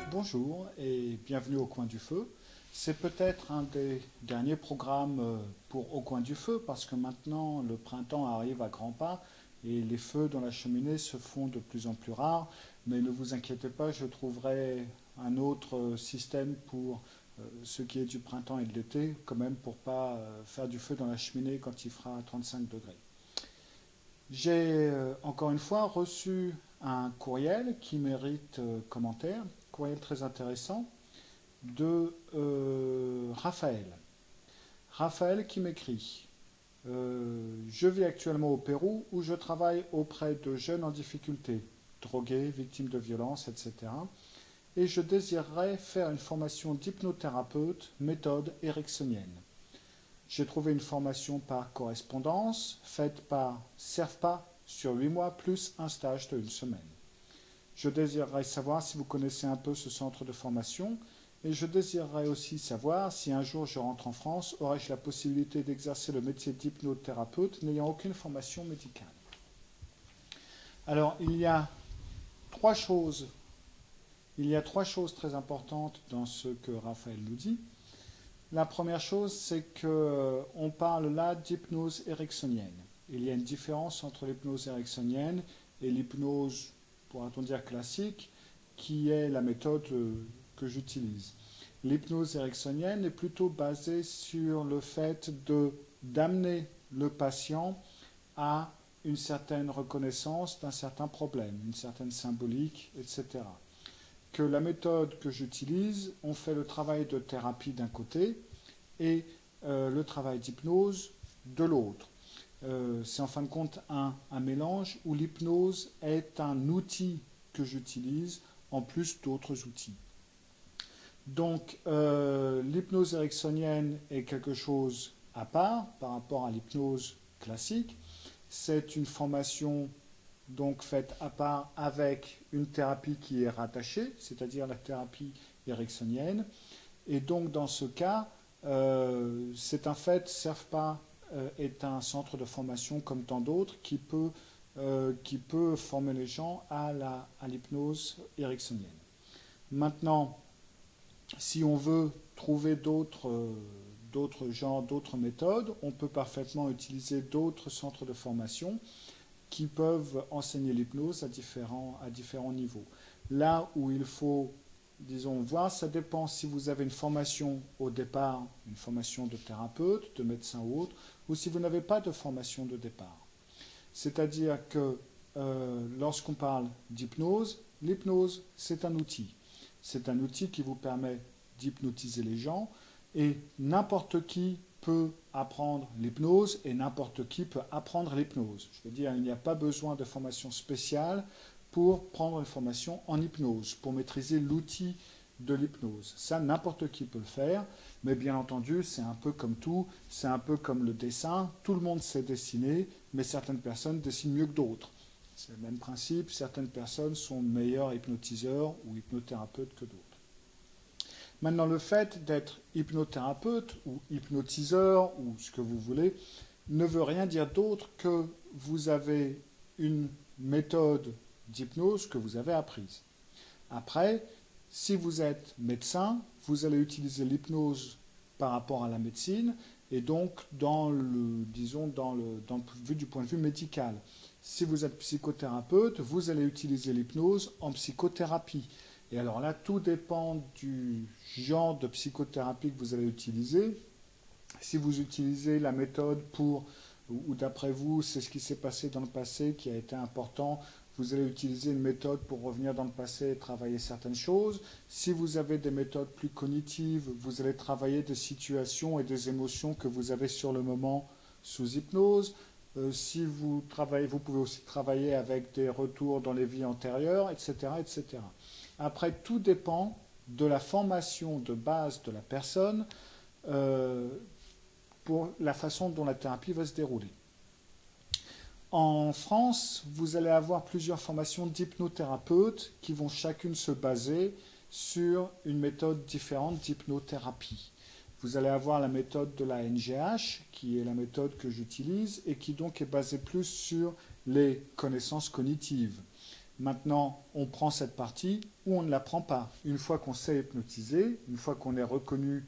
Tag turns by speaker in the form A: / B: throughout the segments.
A: Bonjour et bienvenue au Coin du Feu. C'est peut-être un des derniers programmes pour Au Coin du Feu parce que maintenant le printemps arrive à grands pas et les feux dans la cheminée se font de plus en plus rares. Mais ne vous inquiétez pas, je trouverai un autre système pour ce qui est du printemps et de l'été, quand même pour pas faire du feu dans la cheminée quand il fera 35 degrés. J'ai encore une fois reçu un courriel qui mérite commentaire, courriel très intéressant de Raphaël. Raphaël qui m'écrit je vis actuellement au Pérou où je travaille auprès de jeunes en difficulté, drogués, victimes de violences, etc. Et je désirerais faire une formation d'hypnothérapeute, méthode ericksonienne. J'ai trouvé une formation par correspondance faite par Servpa sur 8 mois plus un stage de 1 semaine. Je désirerais savoir si vous connaissez un peu ce centre de formation et je désirerais aussi savoir si un jour je rentre en France, aurais-je la possibilité d'exercer le métier d'hypnothérapeute n'ayant aucune formation médicale. Alors, trois choses, il y a trois choses très importantes dans ce que Raphaël nous dit. La première chose, c'est qu'on parle là d'hypnose ericksonienne. Il y a une différence entre l'hypnose ericksonienne et l'hypnose, pourra-t-on dire, classique, qui est la méthode que j'utilise. L'hypnose ericksonienne est plutôt basée sur le fait d'amener le patient à une certaine reconnaissance d'un certain problème, une certaine symbolique, etc. Que la méthode que j'utilise, on fait le travail de thérapie d'un côté et le travail d'hypnose de l'autre. C'est en fin de compte un mélange où l'hypnose est un outil que j'utilise en plus d'autres outils. Donc l'hypnose ericksonienne est quelque chose à part par rapport à l'hypnose classique. C'est une formation donc faite à part avec une thérapie qui est rattachée, c'est-à-dire la thérapie ericksonienne. Et donc dans ce cas, c'est un fait, Servpa est un centre de formation comme tant d'autres qui peut former les gens à l'hypnose ericksonienne. Maintenant, si on veut trouver d'autres genres, d'autres méthodes, on peut parfaitement utiliser d'autres centres de formation qui peuvent enseigner l'hypnose à différents niveaux. Là où il faut, disons, voir, ça dépend si vous avez une formation au départ, une formation de thérapeute, de médecin ou autre, ou si vous n'avez pas de formation de départ. C'est-à-dire que lorsqu'on parle d'hypnose, l'hypnose, c'est un outil. C'est un outil qui vous permet d'hypnotiser les gens et n'importe qui peut apprendre l'hypnose et n'importe qui peut apprendre l'hypnose. Je veux dire, il n'y a pas besoin de formation spéciale pour prendre une formation en hypnose, pour maîtriser l'outil de l'hypnose. Ça, n'importe qui peut le faire, mais bien entendu, c'est un peu comme tout, c'est un peu comme le dessin. Tout le monde sait dessiner, mais certaines personnes dessinent mieux que d'autres. C'est le même principe, certaines personnes sont meilleurs hypnotiseurs ou hypnothérapeutes que d'autres. Maintenant, le fait d'être hypnothérapeute ou hypnotiseur ou ce que vous voulez ne veut rien dire d'autre que vous avez une méthode d'hypnose que vous avez apprise. Après, si vous êtes médecin, vous allez utiliser l'hypnose par rapport à la médecine et donc vu du point de vue médical. Si vous êtes psychothérapeute, vous allez utiliser l'hypnose en psychothérapie. Et alors là, tout dépend du genre de psychothérapie que vous allez utiliser. Si vous utilisez la méthode ou d'après vous, c'est ce qui s'est passé dans le passé qui a été important, vous allez utiliser une méthode pour revenir dans le passé et travailler certaines choses. Si vous avez des méthodes plus cognitives, vous allez travailler des situations et des émotions que vous avez sur le moment sous hypnose. Si vous travaillez, vous pouvez aussi travailler avec des retours dans les vies antérieures, etc., etc. Après, tout dépend de la formation de base de la personne pour la façon dont la thérapie va se dérouler. En France, vous allez avoir plusieurs formations d'hypnothérapeutes qui vont chacune se baser sur une méthode différente d'hypnothérapie. Vous allez avoir la méthode de la NGH, qui est la méthode que j'utilise et qui donc est basée plus sur les connaissances cognitives. Maintenant, on prend cette partie ou on ne la prend pas. Une fois qu'on sait hypnotiser, une fois qu'on est reconnu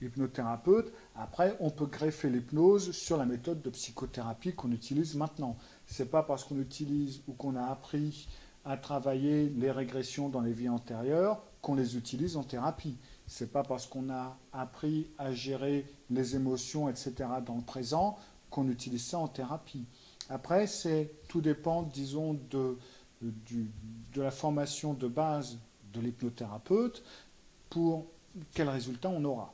A: hypnothérapeute, après, on peut greffer l'hypnose sur la méthode de psychothérapie qu'on utilise maintenant. Ce n'est pas parce qu'on utilise ou qu'on a appris à travailler les régressions dans les vies antérieures qu'on les utilise en thérapie. Ce n'est pas parce qu'on a appris à gérer les émotions, etc. dans le présent qu'on utilise ça en thérapie. Après, tout dépend, disons, de la formation de base de l'hypnothérapeute pour quel résultat on aura.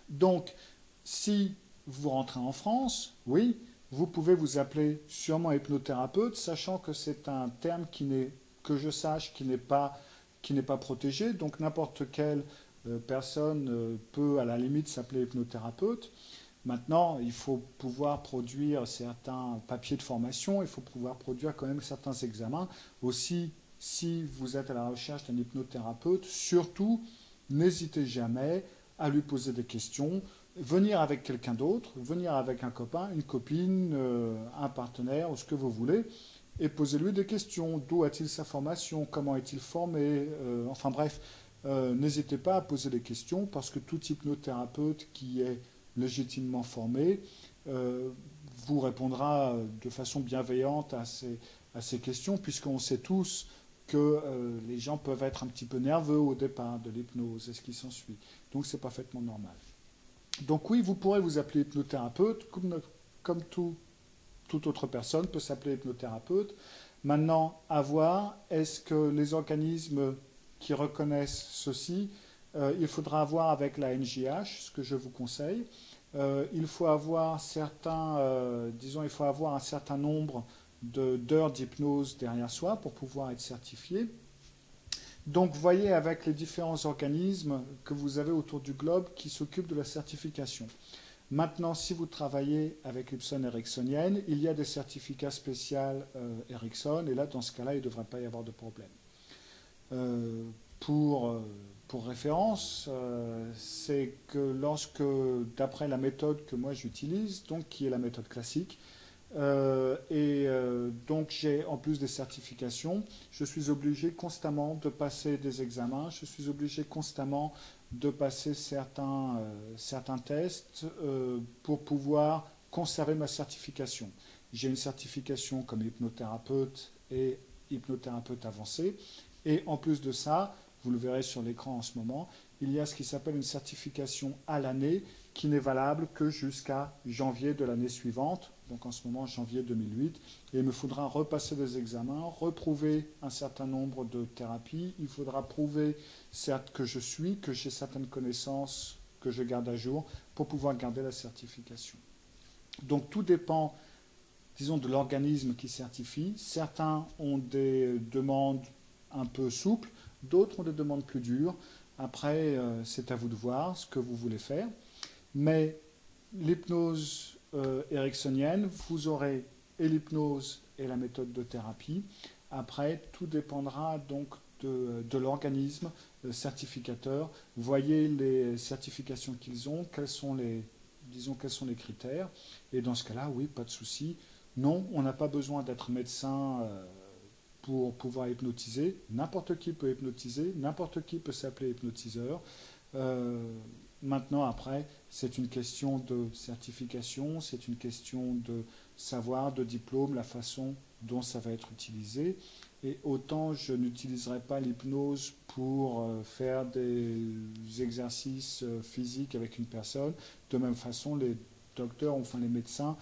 A: Donc, si vous rentrez en France, oui, vous pouvez vous appeler sûrement hypnothérapeute, sachant que c'est un terme que je sache, qui n'est pas protégé. Donc, n'importe quelle personne peut à la limite s'appeler hypnothérapeute. Maintenant, il faut pouvoir produire certains papiers de formation, il faut pouvoir produire quand même certains examens. Aussi, si vous êtes à la recherche d'un hypnothérapeute, surtout, n'hésitez jamais à lui poser des questions, venir avec quelqu'un d'autre, venir avec un copain, une copine, un partenaire ou ce que vous voulez, et posez-lui des questions. D'où a-t-il sa formation? Comment est-il formé? Enfin bref, n'hésitez pas à poser des questions parce que tout hypnothérapeute qui est légitimement formé vous répondra de façon bienveillante à ces questions, puisqu'on sait tous que les gens peuvent être un petit peu nerveux au départ de l'hypnose et ce qui s'ensuit. Donc c'est parfaitement normal. Donc oui, vous pourrez vous appeler hypnothérapeute, comme toute autre personne peut s'appeler hypnothérapeute. Maintenant, à voir, est-ce que les organismes qui reconnaissent ceci, il faudra voir avec la NJH, ce que je vous conseille. Il faut avoir il faut avoir un certain nombre d'heures d'hypnose derrière soi pour pouvoir être certifié. Donc, voyez avec les différents organismes que vous avez autour du globe qui s'occupent de la certification. Maintenant, si vous travaillez avec l'Ipsen ericksonienne, il y a des certificats spéciaux Erickson, et là, dans ce cas-là, il ne devrait pas y avoir de problème. Pour référence, c'est que d'après la méthode que moi j'utilise, donc qui est la méthode classique, donc j'ai en plus des certifications, je suis obligé constamment de passer des examens, je suis obligé constamment de passer certains tests pour pouvoir conserver ma certification. J'ai une certification comme hypnothérapeute et hypnothérapeute avancé, et en plus de ça, vous le verrez sur l'écran en ce moment, il y a ce qui s'appelle une certification à l'année qui n'est valable que jusqu'à janvier de l'année suivante, donc en ce moment janvier 2008, et il me faudra repasser des examens, reprouver un certain nombre de thérapies, il faudra prouver certes que j'ai certaines connaissances que je garde à jour pour pouvoir garder la certification. Donc tout dépend, disons, de l'organisme qui certifie. Certains ont des demandes un peu souples, d'autres ont des demandes plus dures. Après, c'est à vous de voir ce que vous voulez faire. Mais l'hypnose ericksonienne, vous aurez et l'hypnose et la méthode de thérapie. Après, tout dépendra donc de l'organisme certificateur. Voyez les certifications qu'ils ont, quels sont les critères. Et dans ce cas-là, oui, pas de souci. Non, on n'a pas besoin d'être médecin pour pouvoir hypnotiser. N'importe qui peut hypnotiser, n'importe qui peut s'appeler hypnotiseur. Maintenant, après, c'est une question de certification, c'est une question de savoir, de diplôme, la façon dont ça va être utilisé. Et autant je n'utiliserai pas l'hypnose pour faire des exercices physiques avec une personne, de même façon, les docteurs, enfin les médecins,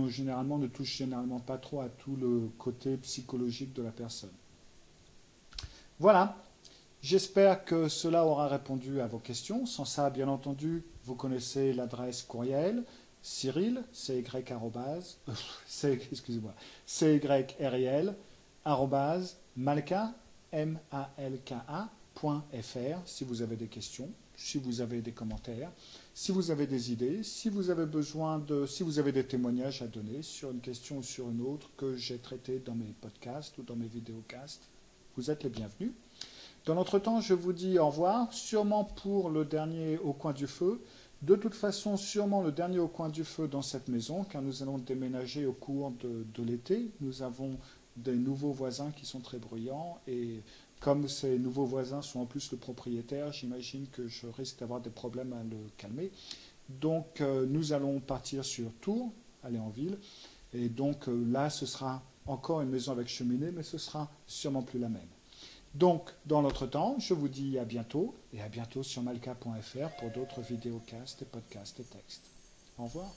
A: généralement ne touchent généralement pas trop à tout le côté psychologique de la personne. Voilà. J'espère que cela aura répondu à vos questions. Sans ça, bien entendu, vous connaissez l'adresse courriel Cyril, CYRIL, malka, malka.fr si vous avez des questions, si vous avez des commentaires, si vous avez des idées, si vous avez des témoignages à donner sur une question ou sur une autre que j'ai traité dans mes podcasts ou dans mes vidéocasts, vous êtes les bienvenus. Dans l'entretemps, je vous dis au revoir, sûrement pour le dernier au coin du feu. De toute façon, sûrement le dernier au coin du feu dans cette maison, car nous allons déménager au cours de l'été. Nous avons des nouveaux voisins qui sont très bruyants. Et comme ces nouveaux voisins sont en plus le propriétaire, j'imagine que je risque d'avoir des problèmes à le calmer. Donc nous allons partir sur Tours, aller en ville. Et donc là, ce sera encore une maison avec cheminée, mais ce sera sûrement plus la même. Donc, dans l'entretemps, je vous dis à bientôt, et à bientôt sur malka.fr pour d'autres vidéocasts, podcasts et textes. Au revoir.